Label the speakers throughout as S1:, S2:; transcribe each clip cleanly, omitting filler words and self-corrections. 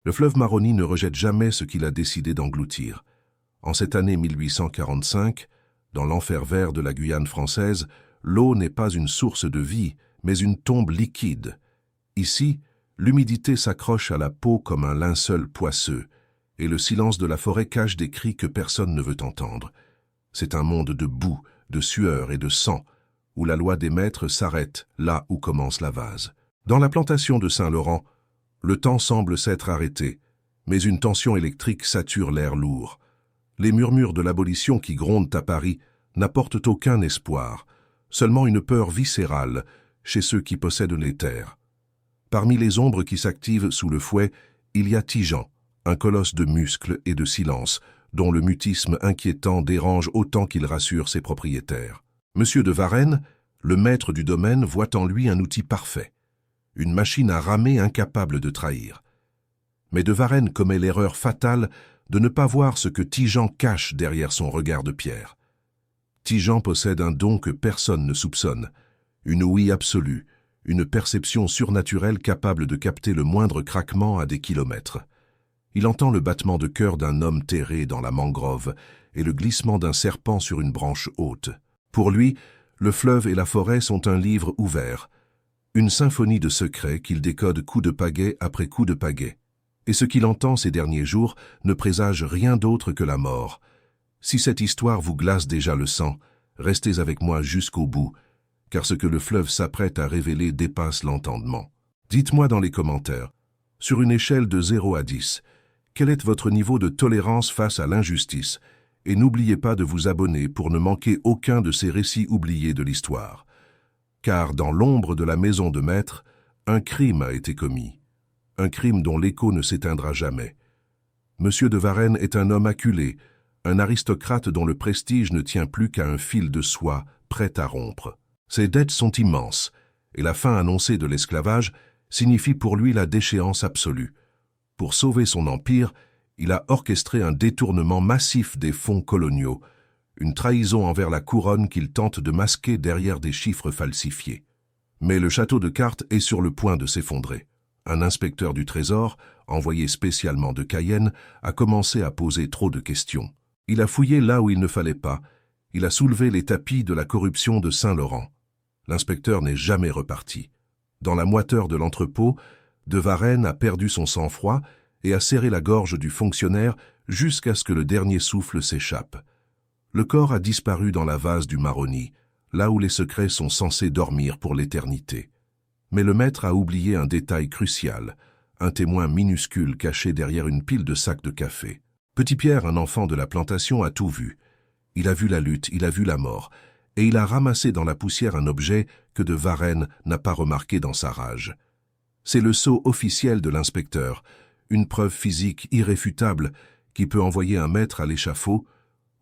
S1: Le fleuve Maroni ne rejette jamais ce qu'il a décidé d'engloutir. En cette année 1845, dans l'enfer vert de la Guyane française, l'eau n'est pas une source de vie, mais une tombe liquide. Ici, l'humidité s'accroche à la peau comme un linceul poisseux, et le silence de la forêt cache des cris que personne ne veut entendre. C'est un monde de boue, de sueur et de sang, où la loi des maîtres s'arrête là où commence la vase. Dans la plantation de Saint-Laurent, le temps semble s'être arrêté, mais une tension électrique sature l'air lourd. Les murmures de l'abolition qui grondent à Paris n'apportent aucun espoir, seulement une peur viscérale chez ceux qui possèdent les terres. Parmi les ombres qui s'activent sous le fouet, il y a Tijan, un colosse de muscles et de silence, dont le mutisme inquiétant dérange autant qu'il rassure ses propriétaires. Monsieur de Varennes, le maître du domaine, voit en lui un outil parfait, une machine à ramer incapable de trahir. Mais de Varennes commet l'erreur fatale de ne pas voir ce que Tijan cache derrière son regard de pierre. Tijan possède un don que personne ne soupçonne, une ouïe absolue, une perception surnaturelle capable de capter le moindre craquement à des kilomètres. Il entend le battement de cœur d'un homme terré dans la mangrove et le glissement d'un serpent sur une branche haute. Pour lui, le fleuve et la forêt sont un livre ouvert, une symphonie de secrets qu'il décode coup de pagaie après coup de pagaie. Et ce qu'il entend ces derniers jours ne présage rien d'autre que la mort. Si cette histoire vous glace déjà le sang, restez avec moi jusqu'au bout, car ce que le fleuve s'apprête à révéler dépasse l'entendement. Dites-moi dans les commentaires, sur une échelle de 0 à 10, quel est votre niveau de tolérance face à l'injustice? Et n'oubliez pas de vous abonner pour ne manquer aucun de ces récits oubliés de l'histoire. Car dans l'ombre de la maison de maître, un crime a été commis. Un crime dont l'écho ne s'éteindra jamais. Monsieur de Varennes est un homme acculé, un aristocrate dont le prestige ne tient plus qu'à un fil de soie prêt à rompre. Ses dettes sont immenses, et la fin annoncée de l'esclavage signifie pour lui la déchéance absolue. Pour sauver son empire, il a orchestré un détournement massif des fonds coloniaux, une trahison envers la couronne qu'il tente de masquer derrière des chiffres falsifiés. Mais le château de cartes est sur le point de s'effondrer. Un inspecteur du Trésor, envoyé spécialement de Cayenne, a commencé à poser trop de questions. Il a fouillé là où il ne fallait pas. Il a soulevé les tapis de la corruption de Saint-Laurent. L'inspecteur n'est jamais reparti. Dans la moiteur de l'entrepôt, de Varennes a perdu son sang-froid et a serré la gorge du fonctionnaire jusqu'à ce que le dernier souffle s'échappe. Le corps a disparu dans la vase du Maroni, là où les secrets sont censés dormir pour l'éternité. Mais le maître a oublié un détail crucial, un témoin minuscule caché derrière une pile de sacs de café. Petit Pierre, un enfant de la plantation, a tout vu. Il a vu la lutte, il a vu la mort, et il a ramassé dans la poussière un objet que de Varennes n'a pas remarqué dans sa rage. C'est le sceau officiel de l'inspecteur, une preuve physique irréfutable qui peut envoyer un maître à l'échafaud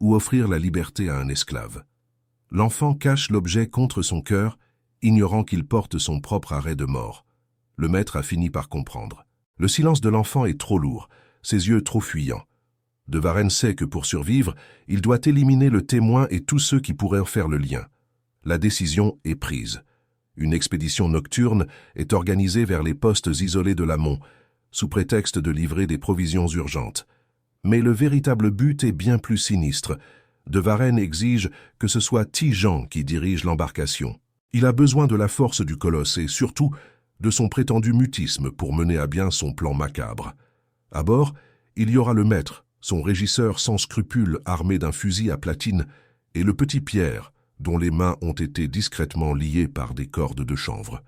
S1: ou offrir la liberté à un esclave. L'enfant cache l'objet contre son cœur, ignorant qu'il porte son propre arrêt de mort. Le maître a fini par comprendre. Le silence de l'enfant est trop lourd, ses yeux trop fuyants. De Varennes sait que pour survivre, il doit éliminer le témoin et tous ceux qui pourraient en faire le lien. La décision est prise. Une expédition nocturne est organisée vers les postes isolés de l'amont, sous prétexte de livrer des provisions urgentes. Mais le véritable but est bien plus sinistre. De Varennes exige que ce soit Tijan qui dirige l'embarcation. Il a besoin de la force du colosse et surtout de son prétendu mutisme pour mener à bien son plan macabre. À bord, il y aura le maître, son régisseur sans scrupules armé d'un fusil à platine, et le petit Pierre, dont les mains ont été discrètement liées par des cordes de chanvre.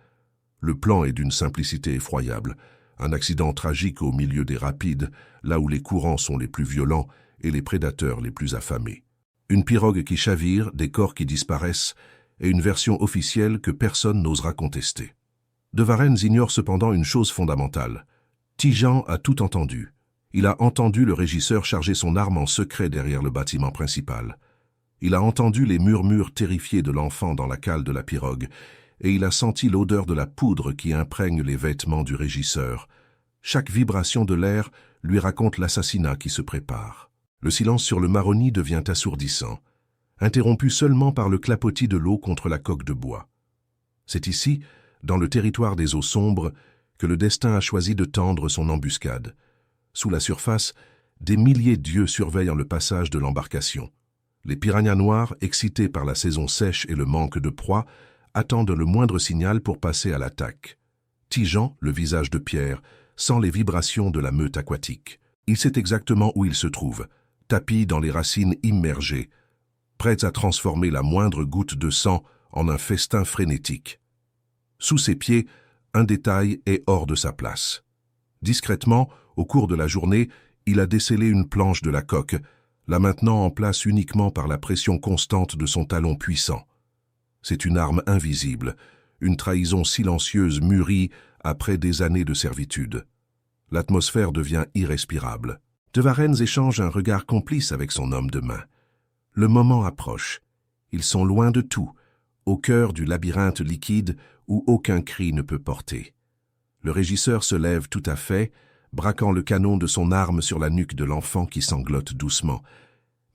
S1: Le plan est d'une simplicité effroyable, un accident tragique au milieu des rapides, là où les courants sont les plus violents et les prédateurs les plus affamés. Une pirogue qui chavire, des corps qui disparaissent, et une version officielle que personne n'osera contester. De Varennes ignore cependant une chose fondamentale. Tijan a tout entendu. Il a entendu le régisseur charger son arme en secret derrière le bâtiment principal. Il a entendu les murmures terrifiés de l'enfant dans la cale de la pirogue, et il a senti l'odeur de la poudre qui imprègne les vêtements du régisseur. Chaque vibration de l'air lui raconte l'assassinat qui se prépare. Le silence sur le Maroni devient assourdissant, interrompu seulement par le clapotis de l'eau contre la coque de bois. C'est ici, dans le territoire des eaux sombres, que le destin a choisi de tendre son embuscade. Sous la surface, des milliers d'yeux surveillent le passage de l'embarcation. Les piranhas noirs, excités par la saison sèche et le manque de proie, attendent le moindre signal pour passer à l'attaque. Ti-Jean, le visage de pierre, sent les vibrations de la meute aquatique. Il sait exactement où il se trouve, tapi dans les racines immergées, prêt à transformer la moindre goutte de sang en un festin frénétique. Sous ses pieds, un détail est hors de sa place. Discrètement, au cours de la journée, il a décellé une planche de la coque, la maintenant en place uniquement par la pression constante de son talon puissant. C'est une arme invisible, une trahison silencieuse mûrie après des années de servitude. L'atmosphère devient irrespirable. De Varennes échange un regard complice avec son homme de main. Le moment approche. Ils sont loin de tout, au cœur du labyrinthe liquide où aucun cri ne peut porter. Le régisseur se lève tout à fait, braquant le canon de son arme sur la nuque de l'enfant qui sanglote doucement.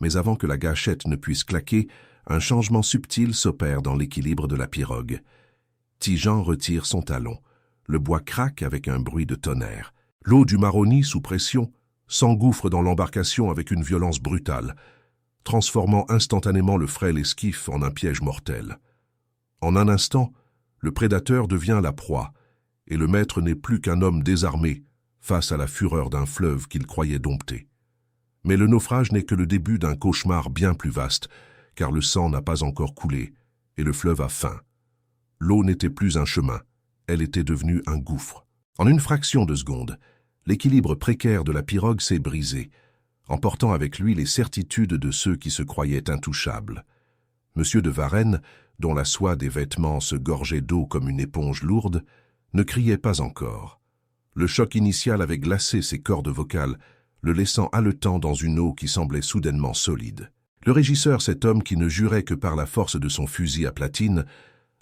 S1: Mais avant que la gâchette ne puisse claquer, un changement subtil s'opère dans l'équilibre de la pirogue. Ti-Jean retire son talon. Le bois craque avec un bruit de tonnerre. L'eau du Maroni, sous pression, s'engouffre dans l'embarcation avec une violence brutale, transformant instantanément le frêle esquif en un piège mortel. En un instant, le prédateur devient la proie, et le maître n'est plus qu'un homme désarmé face à la fureur d'un fleuve qu'il croyait dompter. Mais le naufrage n'est que le début d'un cauchemar bien plus vaste, car le sang n'a pas encore coulé, et le fleuve a faim. L'eau n'était plus un chemin, elle était devenue un gouffre. En une fraction de seconde, l'équilibre précaire de la pirogue s'est brisé, emportant avec lui les certitudes de ceux qui se croyaient intouchables. Monsieur de Varennes, dont la soie des vêtements se gorgeait d'eau comme une éponge lourde, ne criait pas encore. Le choc initial avait glacé ses cordes vocales, le laissant haletant dans une eau qui semblait soudainement solide. Le régisseur, cet homme qui ne jurait que par la force de son fusil à platine,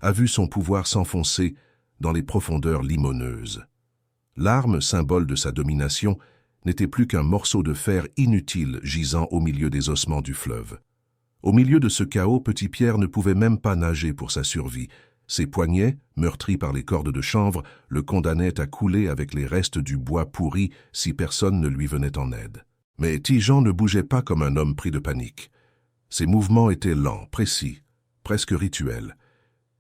S1: a vu son pouvoir s'enfoncer dans les profondeurs limoneuses. L'arme, symbole de sa domination, n'était plus qu'un morceau de fer inutile gisant au milieu des ossements du fleuve. Au milieu de ce chaos, Petit Pierre ne pouvait même pas nager pour sa survie. Ses poignets, meurtris par les cordes de chanvre, le condamnaient à couler avec les restes du bois pourri si personne ne lui venait en aide. Mais Ti-Jean ne bougeait pas comme un homme pris de panique. Ses mouvements étaient lents, précis, presque rituels.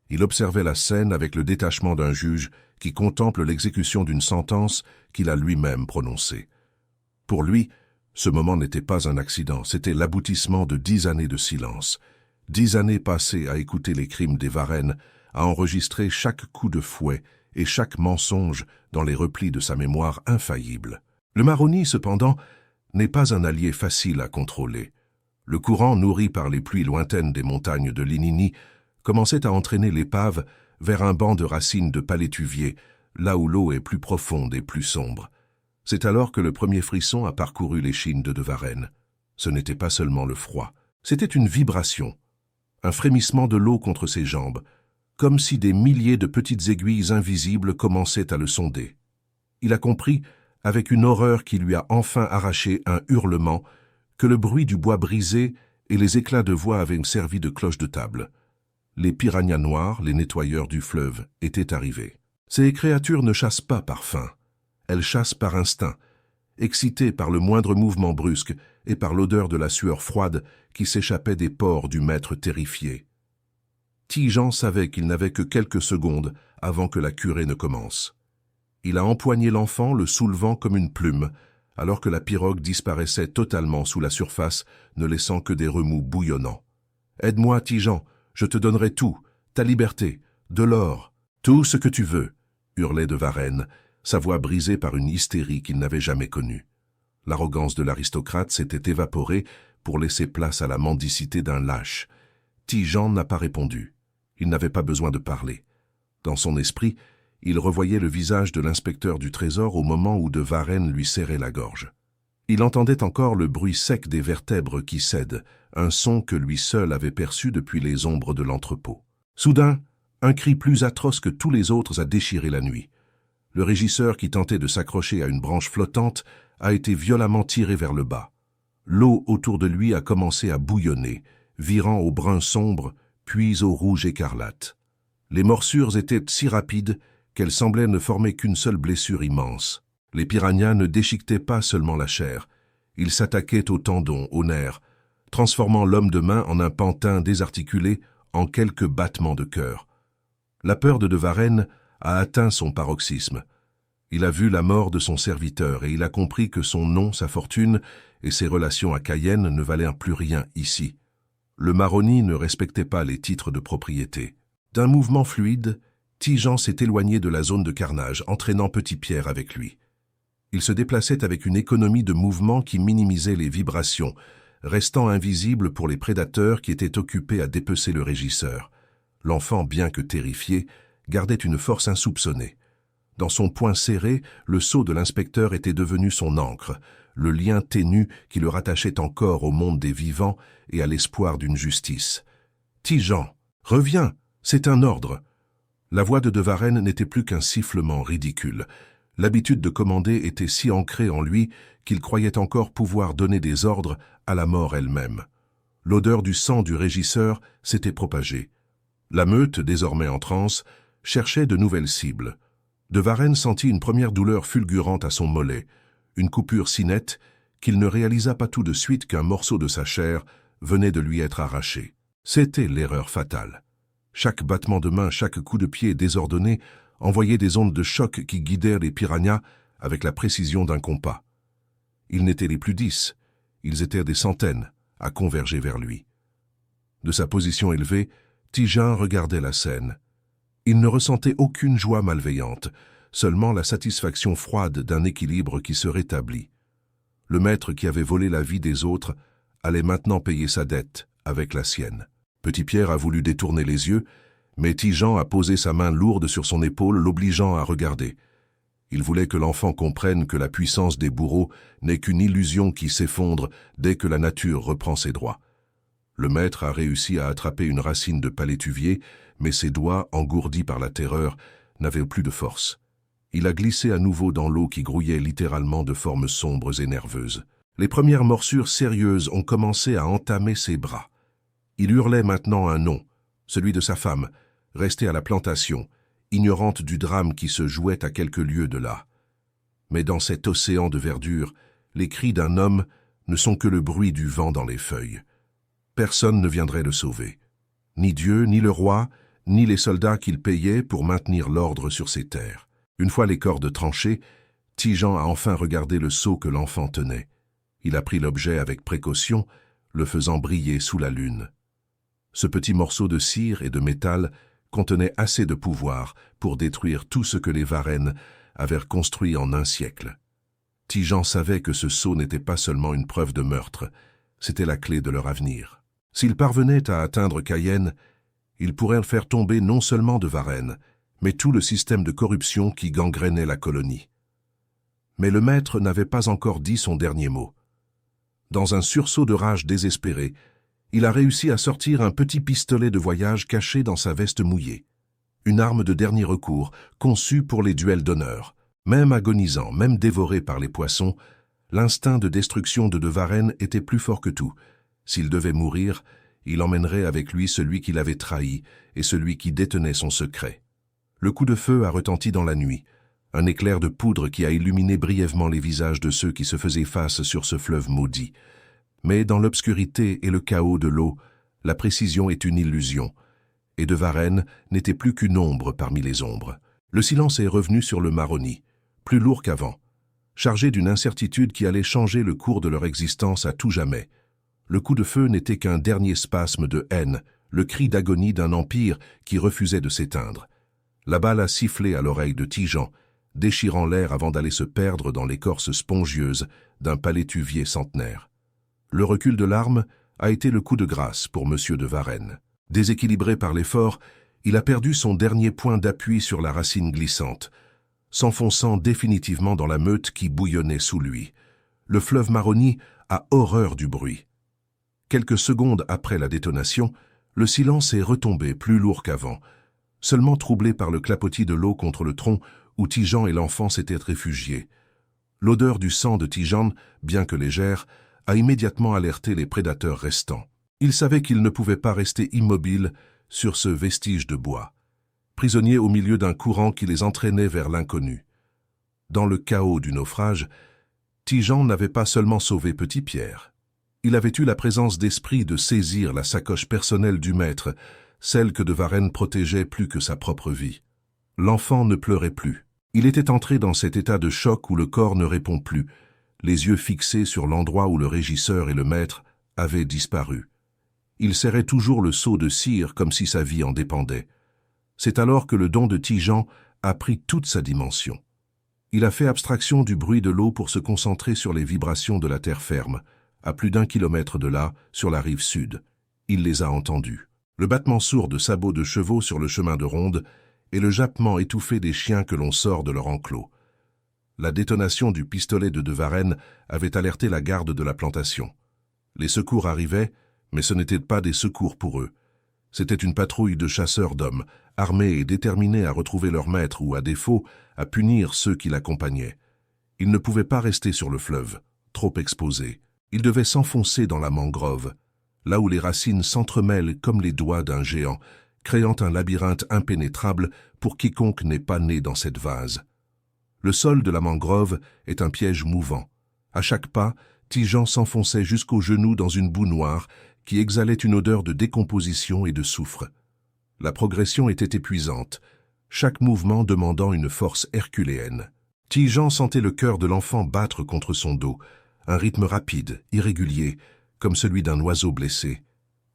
S1: Il observait la scène avec le détachement d'un juge qui contemple l'exécution d'une sentence qu'il a lui-même prononcée. Pour lui, ce moment n'était pas un accident, c'était l'aboutissement de 10 années de silence. 10 années passées à écouter les crimes des Varennes, à enregistrer chaque coup de fouet et chaque mensonge dans les replis de sa mémoire infaillible. Le Maroni, cependant, n'est pas un allié facile à contrôler. Le courant, nourri par les pluies lointaines des montagnes de l'Inini, commençait à entraîner l'épave vers un banc de racines de palétuvier, là où l'eau est plus profonde et plus sombre. C'est alors que le premier frisson a parcouru l'échine de Varennes. Ce n'était pas seulement le froid, c'était une vibration, un frémissement de l'eau contre ses jambes, comme si des milliers de petites aiguilles invisibles commençaient à le sonder. Il a compris, avec une horreur qui lui a enfin arraché un hurlement, que le bruit du bois brisé et les éclats de voix avaient servi de cloche de table. Les piranhas noirs, les nettoyeurs du fleuve, étaient arrivés. Ces créatures ne chassent pas par faim. Elles chassent par instinct, excitées par le moindre mouvement brusque et par l'odeur de la sueur froide qui s'échappait des pores du maître terrifié. Ti-Jean savait qu'il n'avait que quelques secondes avant que la curée ne commence. Il a empoigné l'enfant, le soulevant comme une plume, alors que la pirogue disparaissait totalement sous la surface, ne laissant que des remous bouillonnants. « Aide-moi, Ti-Jean, je te donnerai tout, ta liberté, de l'or, tout ce que tu veux !» hurlait de Varennes, sa voix brisée par une hystérie qu'il n'avait jamais connue. L'arrogance de l'aristocrate s'était évaporée pour laisser place à la mendicité d'un lâche. Ti-Jean n'a pas répondu. Il n'avait pas besoin de parler. Dans son esprit, il revoyait le visage de l'inspecteur du Trésor au moment où de Varennes lui serrait la gorge. Il entendait encore le bruit sec des vertèbres qui cèdent, un son que lui seul avait perçu depuis les ombres de l'entrepôt. Soudain, un cri plus atroce que tous les autres a déchiré la nuit. Le régisseur qui tentait de s'accrocher à une branche flottante a été violemment tiré vers le bas. L'eau autour de lui a commencé à bouillonner, virant au brun sombre, puis au rouge écarlate. Les morsures étaient si rapides qu'elles semblaient ne former qu'une seule blessure immense. Les piranhas ne déchiquetaient pas seulement la chair, ils s'attaquaient aux tendons, aux nerfs, transformant l'homme de main en un pantin désarticulé en quelques battements de cœur. La peur de Varenne a atteint son paroxysme. Il a vu la mort de son serviteur et il a compris que son nom, sa fortune et ses relations à Cayenne ne valaient plus rien ici. Le Maroni ne respectait pas les titres de propriété. D'un mouvement fluide, Ti-Jean s'est éloigné de la zone de carnage, entraînant Petit Pierre avec lui. Il se déplaçait avec une économie de mouvement qui minimisait les vibrations, restant invisible pour les prédateurs qui étaient occupés à dépecer le régisseur. L'enfant, bien que terrifié, gardait une force insoupçonnée. Dans son poing serré, le sceau de l'inspecteur était devenu son ancre, le lien ténu qui le rattachait encore au monde des vivants et à l'espoir d'une justice. « Ti-Jean, reviens, c'est un ordre !» La voix de Varenne n'était plus qu'un sifflement ridicule. L'habitude de commander était si ancrée en lui qu'il croyait encore pouvoir donner des ordres à la mort elle-même. L'odeur du sang du régisseur s'était propagée. La meute, désormais en transe, cherchait de nouvelles cibles. De Varenne sentit une première douleur fulgurante à son mollet, une coupure si nette qu'il ne réalisa pas tout de suite qu'un morceau de sa chair venait de lui être arraché. C'était l'erreur fatale. Chaque battement de main, chaque coup de pied désordonné envoyait des ondes de choc qui guidèrent les piranhas avec la précision d'un compas. Ils n'étaient les plus 10, ils étaient des centaines à converger vers lui. De sa position élevée, Ti-Jean regardait la scène. Il ne ressentait aucune joie malveillante, seulement la satisfaction froide d'un équilibre qui se rétablit. Le maître qui avait volé la vie des autres allait maintenant payer sa dette avec la sienne. Petit Pierre a voulu détourner les yeux, mais Ti-Jean a posé sa main lourde sur son épaule, l'obligeant à regarder. Il voulait que l'enfant comprenne que la puissance des bourreaux n'est qu'une illusion qui s'effondre dès que la nature reprend ses droits. Le maître a réussi à attraper une racine de palétuvier, mais ses doigts, engourdis par la terreur, n'avaient plus de force. Il a glissé à nouveau dans l'eau qui grouillait littéralement de formes sombres et nerveuses. Les premières morsures sérieuses ont commencé à entamer ses bras. Il hurlait maintenant un nom, celui de sa femme, restée à la plantation, ignorante du drame qui se jouait à quelques lieues de là. Mais dans cet océan de verdure, les cris d'un homme ne sont que le bruit du vent dans les feuilles. Personne ne viendrait le sauver. Ni Dieu, ni le roi, ni les soldats qu'il payait pour maintenir l'ordre sur ces terres. Une fois les cordes tranchées, Ti-Jean a enfin regardé le seau que l'enfant tenait. Il a pris l'objet avec précaution, le faisant briller sous la lune. Ce petit morceau de cire et de métal contenait assez de pouvoir pour détruire tout ce que les Varennes avaient construit en un siècle. Ti-Jean savait que ce sceau n'était pas seulement une preuve de meurtre, c'était la clé de leur avenir. S'il parvenait à atteindre Cayenne, il pourrait faire tomber non seulement de Varenne, mais tout le système de corruption qui gangrénait la colonie. Mais le maître n'avait pas encore dit son dernier mot. Dans un sursaut de rage désespéré, il a réussi à sortir un petit pistolet de voyage caché dans sa veste mouillée. Une arme de dernier recours, conçue pour les duels d'honneur. Même agonisant, même dévoré par les poissons, l'instinct de destruction de Varenne était plus fort que tout. S'il devait mourir, il emmènerait avec lui celui qui l'avait trahi et celui qui détenait son secret. Le coup de feu a retenti dans la nuit, un éclair de poudre qui a illuminé brièvement les visages de ceux qui se faisaient face sur ce fleuve maudit. Mais dans l'obscurité et le chaos de l'eau, la précision est une illusion, et de Varenne n'était plus qu'une ombre parmi les ombres. Le silence est revenu sur le Maroni, plus lourd qu'avant, chargé d'une incertitude qui allait changer le cours de leur existence à tout jamais. Le coup de feu n'était qu'un dernier spasme de haine, le cri d'agonie d'un empire qui refusait de s'éteindre. La balle a sifflé à l'oreille de Ti-Jean, déchirant l'air avant d'aller se perdre dans l'écorce spongieuse d'un palétuvier centenaire. Le recul de l'arme a été le coup de grâce pour M. de Varenne. Déséquilibré par l'effort, il a perdu son dernier point d'appui sur la racine glissante, s'enfonçant définitivement dans la meute qui bouillonnait sous lui. Le fleuve Maroni a horreur du bruit. Quelques secondes après la détonation, le silence est retombé plus lourd qu'avant, seulement troublé par le clapotis de l'eau contre le tronc où Ti-Jean et l'enfant s'étaient réfugiés. L'odeur du sang de Ti-Jean, bien que légère, a immédiatement alerté les prédateurs restants. Ils savaient qu'ils ne pouvaient pas rester immobiles sur ce vestige de bois, prisonniers au milieu d'un courant qui les entraînait vers l'inconnu. Dans le chaos du naufrage, Ti-Jean n'avait pas seulement sauvé Petit Pierre. Il avait eu la présence d'esprit de saisir la sacoche personnelle du maître, celle que de Varenne protégeait plus que sa propre vie. L'enfant ne pleurait plus. Il était entré dans cet état de choc où le corps ne répond plus, les yeux fixés sur l'endroit où le régisseur et le maître avaient disparu. Il serrait toujours le seau de cire comme si sa vie en dépendait. C'est alors que le don de Ti-Jean a pris toute sa dimension. Il a fait abstraction du bruit de l'eau pour se concentrer sur les vibrations de la terre ferme, à plus d'1 kilomètre de là, sur la rive sud. Il les a entendues. Le battement sourd de sabots de chevaux sur le chemin de ronde et le jappement étouffé des chiens que l'on sort de leur enclos. La détonation du pistolet de Varenne avait alerté la garde de la plantation. Les secours arrivaient, mais ce n'étaient pas des secours pour eux. C'était une patrouille de chasseurs d'hommes, armés et déterminés à retrouver leur maître ou, à défaut, à punir ceux qui l'accompagnaient. Ils ne pouvaient pas rester sur le fleuve, trop exposés. Ils devaient s'enfoncer dans la mangrove, là où les racines s'entremêlent comme les doigts d'un géant, créant un labyrinthe impénétrable pour quiconque n'est pas né dans cette vase. Le sol de la mangrove est un piège mouvant. À chaque pas, Ti-Jean s'enfonçait jusqu'aux genoux dans une boue noire qui exhalait une odeur de décomposition et de soufre. La progression était épuisante, chaque mouvement demandant une force herculéenne. Ti-Jean sentait le cœur de l'enfant battre contre son dos, un rythme rapide, irrégulier, comme celui d'un oiseau blessé.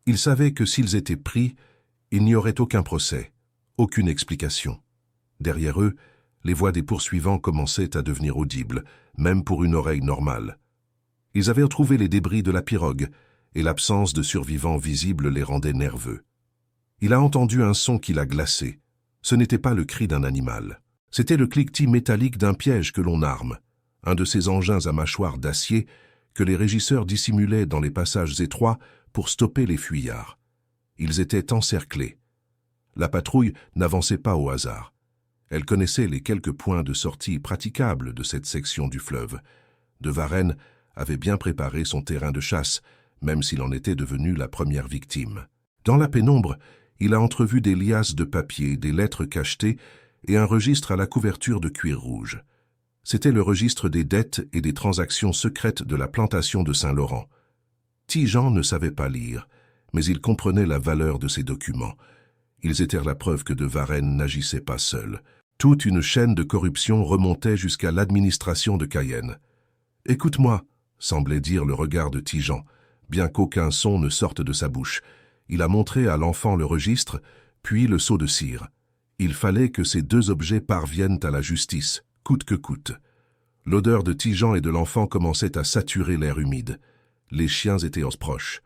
S1: Il savait que s'ils étaient pris, il n'y aurait aucun procès, aucune explication. Derrière eux, les voix des poursuivants commençaient à devenir audibles, même pour une oreille normale. Ils avaient retrouvé les débris de la pirogue, et l'absence de survivants visibles les rendait nerveux. Il a entendu un son qui l'a glacé. Ce n'était pas le cri d'un animal. C'était le cliquetis métallique d'un piège que l'on arme, un de ces engins à mâchoire d'acier que les régisseurs dissimulaient dans les passages étroits pour stopper les fuyards. Ils étaient encerclés. La patrouille n'avançait pas au hasard. Elle connaissait les quelques points de sortie praticables de cette section du fleuve. De Varenne avait bien préparé son terrain de chasse, même s'il en était devenu la première victime. Dans la pénombre, il a entrevu des liasses de papier, des lettres cachetées et un registre à la couverture de cuir rouge. C'était le registre des dettes et des transactions secrètes de la plantation de Saint-Laurent. Ti-Jean ne savait pas lire, mais il comprenait la valeur de ces documents. Ils étaient la preuve que de Varenne n'agissait pas seul. Toute une chaîne de corruption remontait jusqu'à l'administration de Cayenne. « Écoute-moi », semblait dire le regard de Ti-Jean, bien qu'aucun son ne sorte de sa bouche. Il a montré à l'enfant le registre, puis le seau de cire. Il fallait que ces deux objets parviennent à la justice, coûte que coûte. L'odeur de Ti-Jean et de l'enfant commençait à saturer l'air humide. Les chiens étaient proches.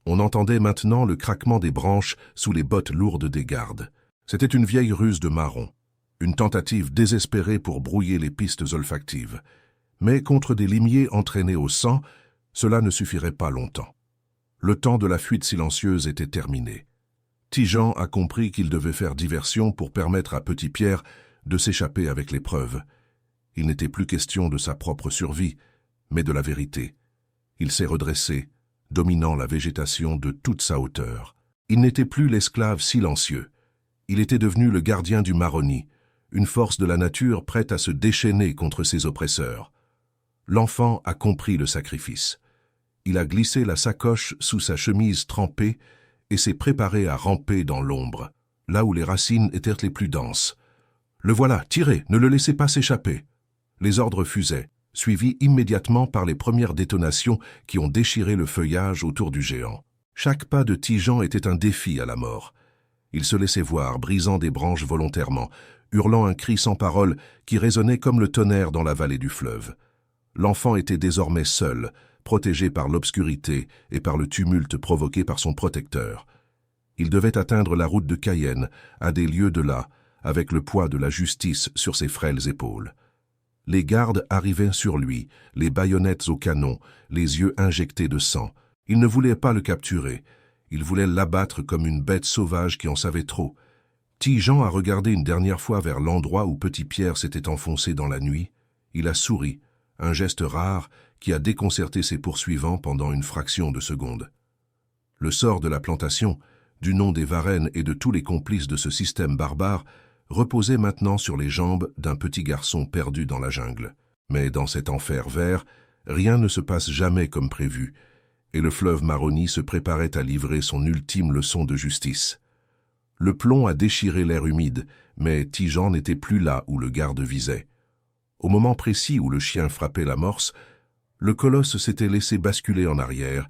S1: On entendait maintenant le craquement des branches sous les bottes lourdes des gardes. C'était une vieille ruse de marron, une tentative désespérée pour brouiller les pistes olfactives. Mais contre des limiers entraînés au sang, cela ne suffirait pas longtemps. Le temps de la fuite silencieuse était terminé. Ti-Jean a compris qu'il devait faire diversion pour permettre à Petit Pierre de s'échapper avec les preuves. Il n'était plus question de sa propre survie, mais de la vérité. Il s'est redressé, dominant la végétation de toute sa hauteur. Il n'était plus l'esclave silencieux. Il était devenu le gardien du marronnier, une force de la nature prête à se déchaîner contre ses oppresseurs. L'enfant a compris le sacrifice. Il a glissé la sacoche sous sa chemise trempée et s'est préparé à ramper dans l'ombre, là où les racines étaient les plus denses. Le voilà, tirez, ne le laissez pas s'échapper. Les ordres fusaient, suivis immédiatement par les premières détonations qui ont déchiré le feuillage autour du géant. Chaque pas de Ti-Jean était un défi à la mort. Il se laissait voir, brisant des branches volontairement, hurlant un cri sans parole qui résonnait comme le tonnerre dans la vallée du fleuve. L'enfant était désormais seul, protégé par l'obscurité et par le tumulte provoqué par son protecteur. Il devait atteindre la route de Cayenne, à des lieues de là, avec le poids de la justice sur ses frêles épaules. Les gardes arrivaient sur lui, les baïonnettes au canon, les yeux injectés de sang. Ils ne voulaient pas le capturer. Ils voulaient l'abattre comme une bête sauvage qui en savait trop. Ti-Jean a regardé une dernière fois vers l'endroit où Petit Pierre s'était enfoncé dans la nuit. Il a souri, un geste rare qui a déconcerté ses poursuivants pendant une fraction de seconde. Le sort de la plantation, du nom des Varennes et de tous les complices de ce système barbare, reposait maintenant sur les jambes d'un petit garçon perdu dans la jungle. Mais dans cet enfer vert, rien ne se passe jamais comme prévu, et le fleuve Maroni se préparait à livrer son ultime leçon de justice. Le plomb a déchiré l'air humide, mais Tijan n'était plus là où le garde visait. Au moment précis où le chien frappait l'amorce, le colosse s'était laissé basculer en arrière,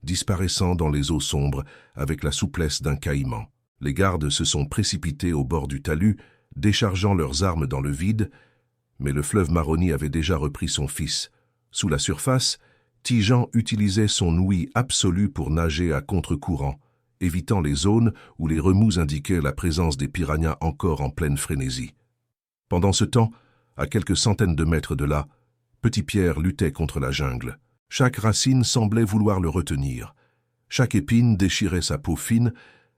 S1: disparaissant dans les eaux sombres avec la souplesse d'un caïman. Les gardes se sont précipités au bord du talus, déchargeant leurs armes dans le vide, mais le fleuve Maroni avait déjà repris son fils. Sous la surface, Tijan utilisait son ouïe absolue pour nager à contre-courant, évitant les zones où les remous indiquaient la présence des piranhas encore en pleine frénésie. Pendant ce temps, à quelques centaines de mètres de là, Petit Pierre luttait contre la jungle. Chaque racine semblait vouloir le retenir. Chaque épine déchirait sa peau fine,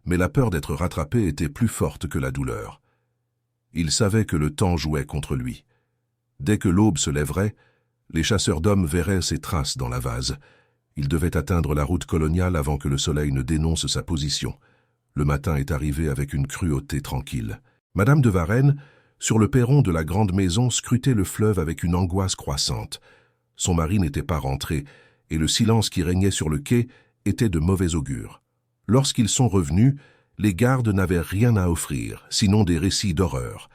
S1: mais la peur d'être rattrapé était plus forte que la douleur. Il savait que le temps jouait contre lui. Dès que l'aube se lèverait, les chasseurs d'hommes verraient ses traces dans la vase. Il devait atteindre la route coloniale avant que le soleil ne dénonce sa position. Le matin est arrivé avec une cruauté tranquille. Madame de Varenne, sur le perron de la grande maison, scrutait le fleuve avec une angoisse croissante. Son mari n'était pas rentré, et le silence qui régnait sur le quai était de mauvais augure. Lorsqu'ils sont revenus, les gardes n'avaient rien à offrir, sinon des récits d'horreur.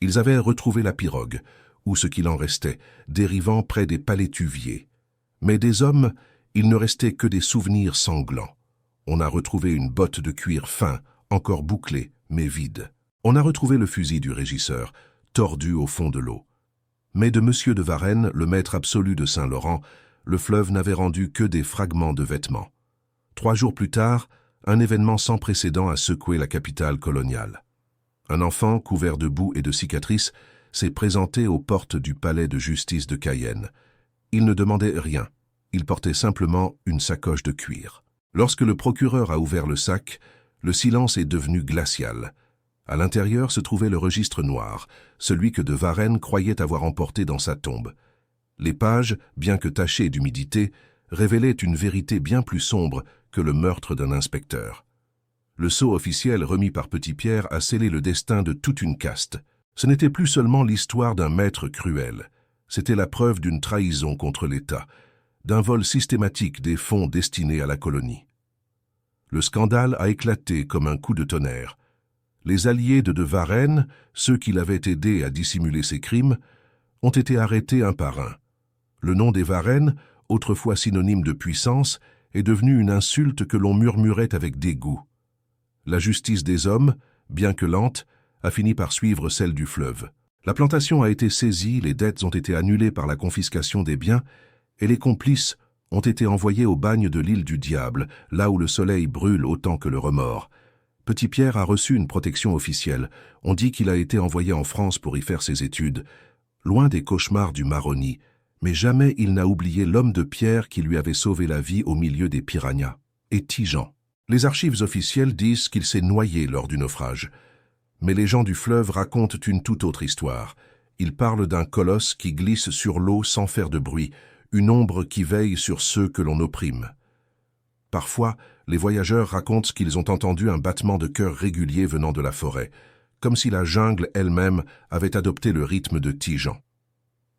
S1: Ils avaient retrouvé la pirogue, ou ce qu'il en restait, dérivant près des palétuviers. Mais des hommes, il ne restait que des souvenirs sanglants. On a retrouvé une botte de cuir fin, encore bouclée, mais vide. On a retrouvé le fusil du régisseur, tordu au fond de l'eau. Mais de M. de Varenne, le maître absolu de Saint-Laurent, le fleuve n'avait rendu que des fragments de vêtements. 3 jours plus tard, un événement sans précédent a secoué la capitale coloniale. Un enfant, couvert de boue et de cicatrices, s'est présenté aux portes du palais de justice de Cayenne. Il ne demandait rien, il portait simplement une sacoche de cuir. Lorsque le procureur a ouvert le sac, le silence est devenu glacial. À l'intérieur se trouvait le registre noir, celui que de Varenne croyait avoir emporté dans sa tombe. Les pages, bien que tachées d'humidité, révélaient une vérité bien plus sombre que le meurtre d'un inspecteur. Le sceau officiel remis par Petit Pierre a scellé le destin de toute une caste. Ce n'était plus seulement l'histoire d'un maître cruel, c'était la preuve d'une trahison contre l'État, d'un vol systématique des fonds destinés à la colonie. Le scandale a éclaté comme un coup de tonnerre. Les alliés de Varenne, ceux qui l'avaient aidé à dissimuler ses crimes, ont été arrêtés un par un. Le nom des Varenne, autrefois synonyme de puissance, est devenu une insulte que l'on murmurait avec dégoût. La justice des hommes, bien que lente, a fini par suivre celle du fleuve. La plantation a été saisie, les dettes ont été annulées par la confiscation des biens, et les complices ont été envoyés au bagne de l'île du Diable, là où le soleil brûle autant que le remords. Petit Pierre a reçu une protection officielle. On dit qu'il a été envoyé en France pour y faire ses études, loin des cauchemars du Maroni, mais jamais il n'a oublié l'homme de pierre qui lui avait sauvé la vie au milieu des piranhas, et Tijan. Les archives officielles disent qu'il s'est noyé lors du naufrage. Mais les gens du fleuve racontent une toute autre histoire. Ils parlent d'un colosse qui glisse sur l'eau sans faire de bruit, une ombre qui veille sur ceux que l'on opprime. Parfois, les voyageurs racontent qu'ils ont entendu un battement de cœur régulier venant de la forêt, comme si la jungle elle-même avait adopté le rythme de Tijan.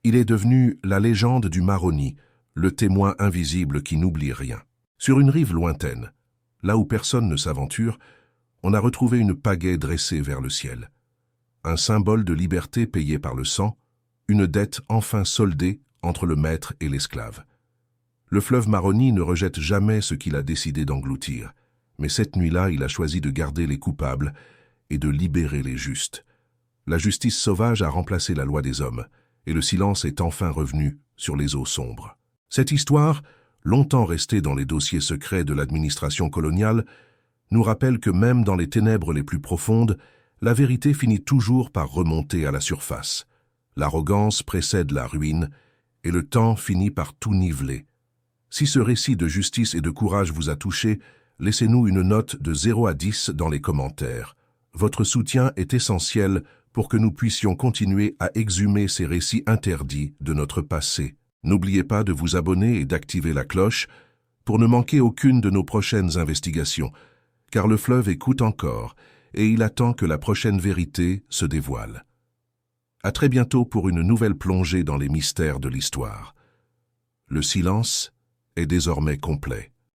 S1: Il est devenu la légende du Maroni, le témoin invisible qui n'oublie rien. Sur une rive lointaine, là où personne ne s'aventure, on a retrouvé une pagaie dressée vers le ciel. Un symbole de liberté payé par le sang, une dette enfin soldée entre le maître et l'esclave. Le fleuve Maroni ne rejette jamais ce qu'il a décidé d'engloutir, mais cette nuit-là, il a choisi de garder les coupables et de libérer les justes. La justice sauvage a remplacé la loi des hommes, et le silence est enfin revenu sur les eaux sombres. Cette histoire, longtemps restée dans les dossiers secrets de l'administration coloniale, nous rappelle que même dans les ténèbres les plus profondes, la vérité finit toujours par remonter à la surface. L'arrogance précède la ruine, et le temps finit par tout niveler. Si ce récit de justice et de courage vous a touché, laissez-nous une note de 0 à 10 dans les commentaires. Votre soutien est essentiel pour que nous puissions continuer à exhumer ces récits interdits de notre passé. N'oubliez pas de vous abonner et d'activer la cloche pour ne manquer aucune de nos prochaines investigations, car le fleuve écoute encore et il attend que la prochaine vérité se dévoile. À très bientôt pour une nouvelle plongée dans les mystères de l'histoire. Le silence est désormais complet.